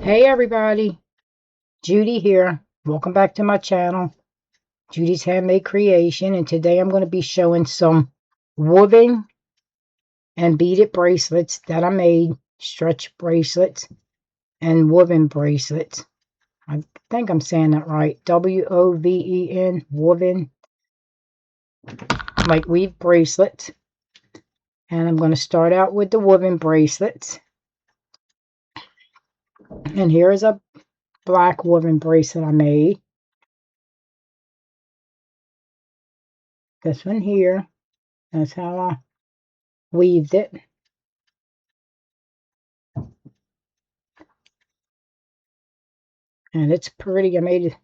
Hey everybody, Judy here. Welcome back to my channel, Judy's Handmade Creation, and today I'm going to be showing some woven and beaded bracelets that I made, stretch bracelets and woven bracelets. I think I'm saying that right. W-O-V-E-N, woven, like weave bracelets. And I'm going to start out with the woven bracelets. And here is a black woven bracelet I made. This one here, that's how I weaved it. And it's pretty. I made it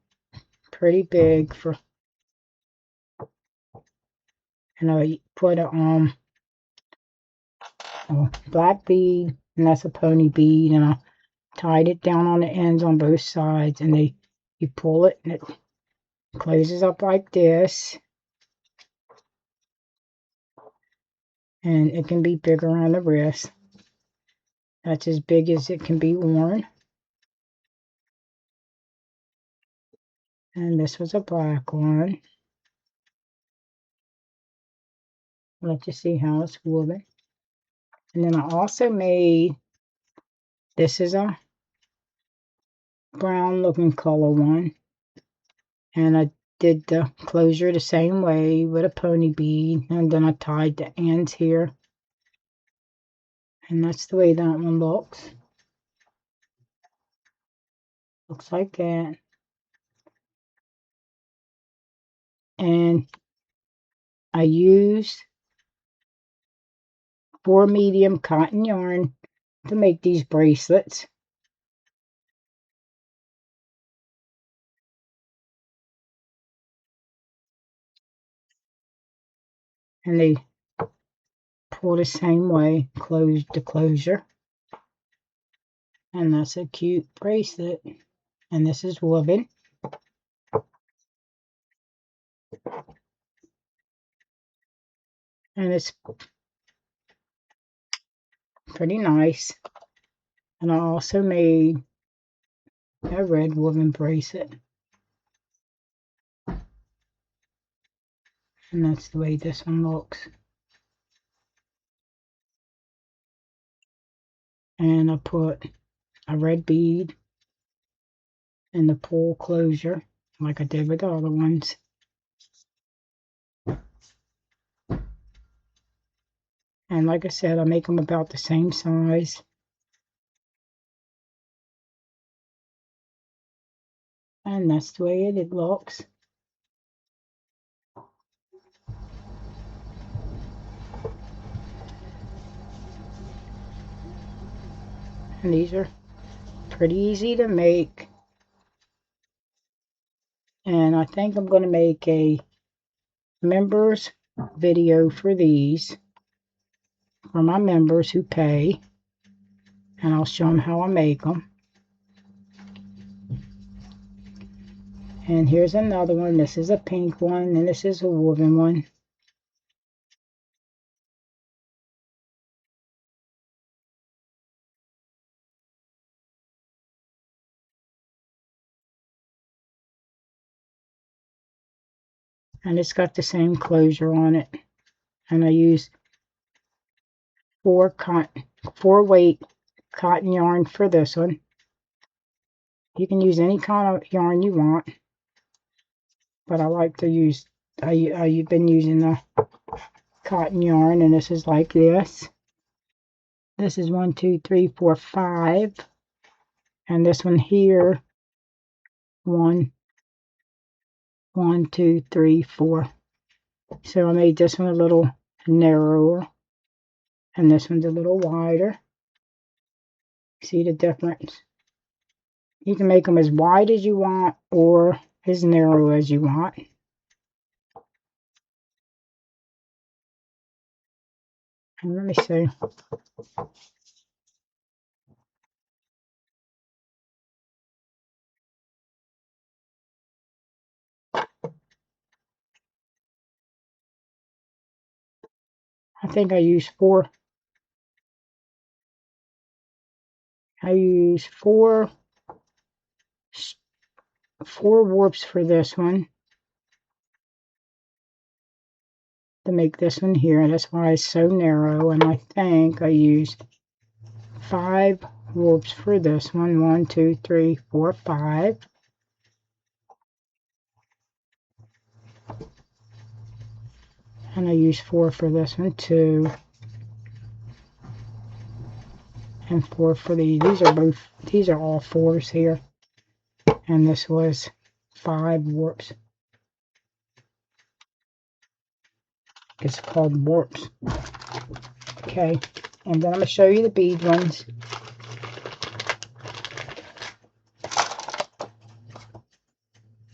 pretty big for, and I put a black bead, and that's a pony bead, and I tied it down on the ends on both sides, and you pull it and it closes up like this, and it can be bigger on the wrist. That's as big as it can be worn. And this was a black one. Let you see how it's woven. And then I also made, this is a brown looking color one, and I did the closure the same way with a pony bead, and then I tied the ends here, and that's the way that one looks like that. And I used 4 medium cotton yarn to make these bracelets. And they pull the same way, close the closure. And that's a cute bracelet. And this is woven. And it's pretty nice. And I also made a red woven bracelet. And that's the way this one looks. And I put a red bead in the pull closure like I did with the other ones. And like I said, I make them about the same size. And that's the way it looks. And these are pretty easy to make. And I think I'm going to make a members video for these, for my members who pay. And I'll show them how I make them. And here's another one. This is a pink one, and this is a woven one. And it's got the same closure on it. And I use 4 weight cotton yarn for this one. You can use any kind of yarn you want, but I like to use, I've been using the cotton yarn, and this is like this. This is 1, 2, 3, 4, 5, and this one here, 1, 1, 2, 3, 4. So I made this one a little narrower, and this one's a little wider. See the difference? You can make them as wide as you want or as narrow as you want. And let me see. I think I use 4. I use 4 4 warps for this one to make this one here. That's why it's so narrow, and I think I used 5 warps for this one. 1, 2, 3, 4, 5. And I used 4 for this one too. And 4 for these. These are all 4s here. And this was 5 warps. It's called warps. Okay, and then I'm going to show you the bead ones.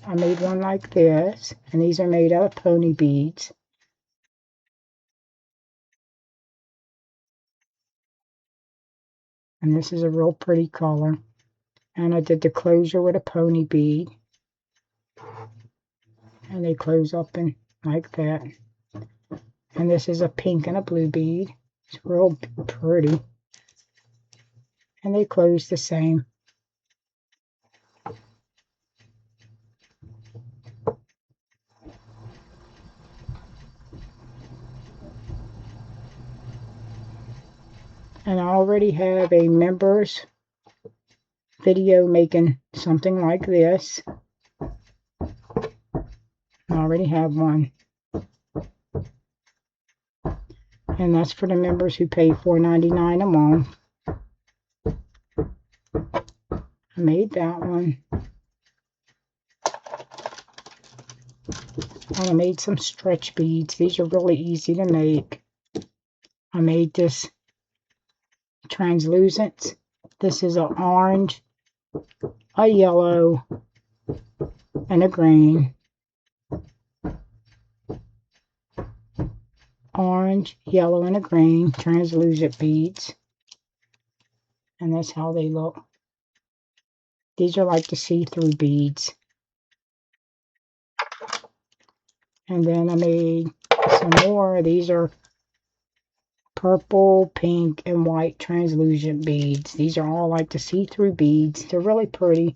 I made one like this, and these are made out of pony beads. And this is a real pretty color. And I did the closure with a pony bead. And they close up in like that. And this is a pink and a blue bead. It's real pretty. And they close the same. And I already have a members video making something like this. I already have one. And that's for the members who pay $4.99 a month. I made that one. And I made some stretch beads. These are really easy to make. I made this translucent. This is an orange, a yellow, and a green. Orange, yellow, and a green translucent beads. And that's how they look. These are like the see-through beads. And then I made some more. These are purple, pink, and white translucent beads. These are all like the see-through beads. They're really pretty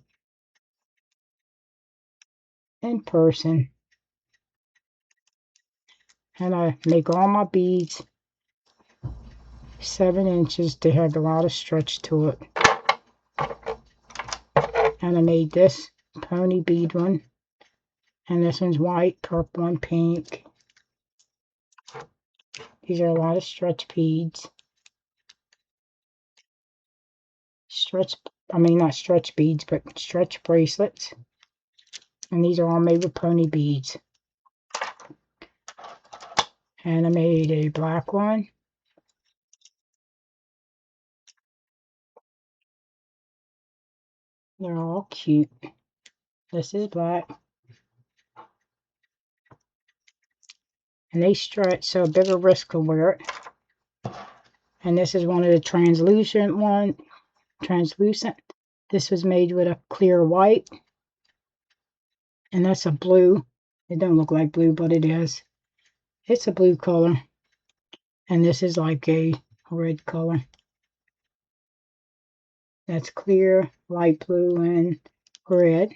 in person. And I make all my beads 7 inches to have a lot of stretch to it. And I made this pony bead one. And this one's white, purple, and pink. These are a lot of stretch beads. Not stretch beads, but stretch bracelets. And these are all made with pony beads. And I made a black one. They're all cute. This is black. And they stretch so a bigger wrist can wear it. And this is one of the translucent one. Translucent. This was made with a clear white. And that's a blue. It don't look like blue, but it is. It's a blue color. And this is like a red color. That's clear, light blue, and red.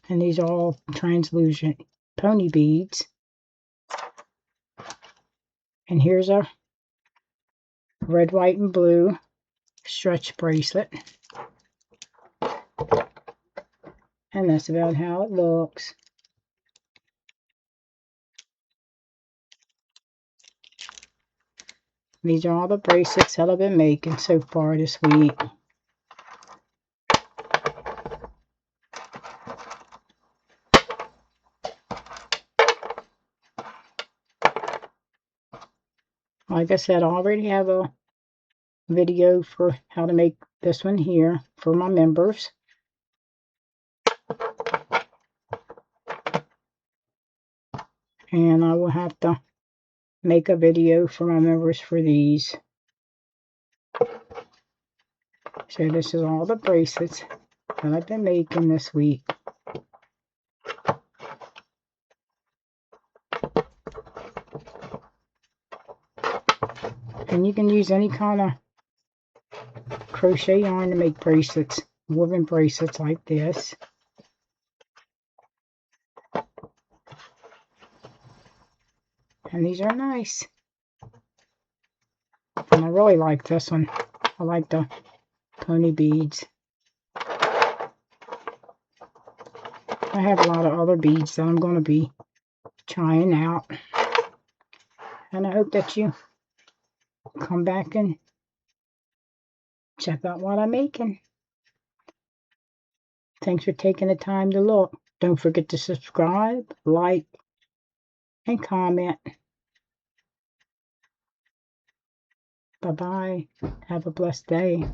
And these are all translucent pony beads. And here's a red, white, and blue stretch bracelet. And that's about how it looks. These are all the bracelets that I've been making so far this week. Like I said, I already have a video for how to make this one here for my members. And I will have to make a video for my members for these. So this is all the bracelets that I've been making this week. And you can use any kind of crochet yarn to make bracelets. woven bracelets like this. And these are nice. And I really like this one. I like the pony beads. I have a lot of other beads that I'm going to be trying out. And I hope that you come back and check out what I'm making. Thanks for taking the time to look. Don't forget to subscribe, like, and comment. Bye-bye. Have a blessed day.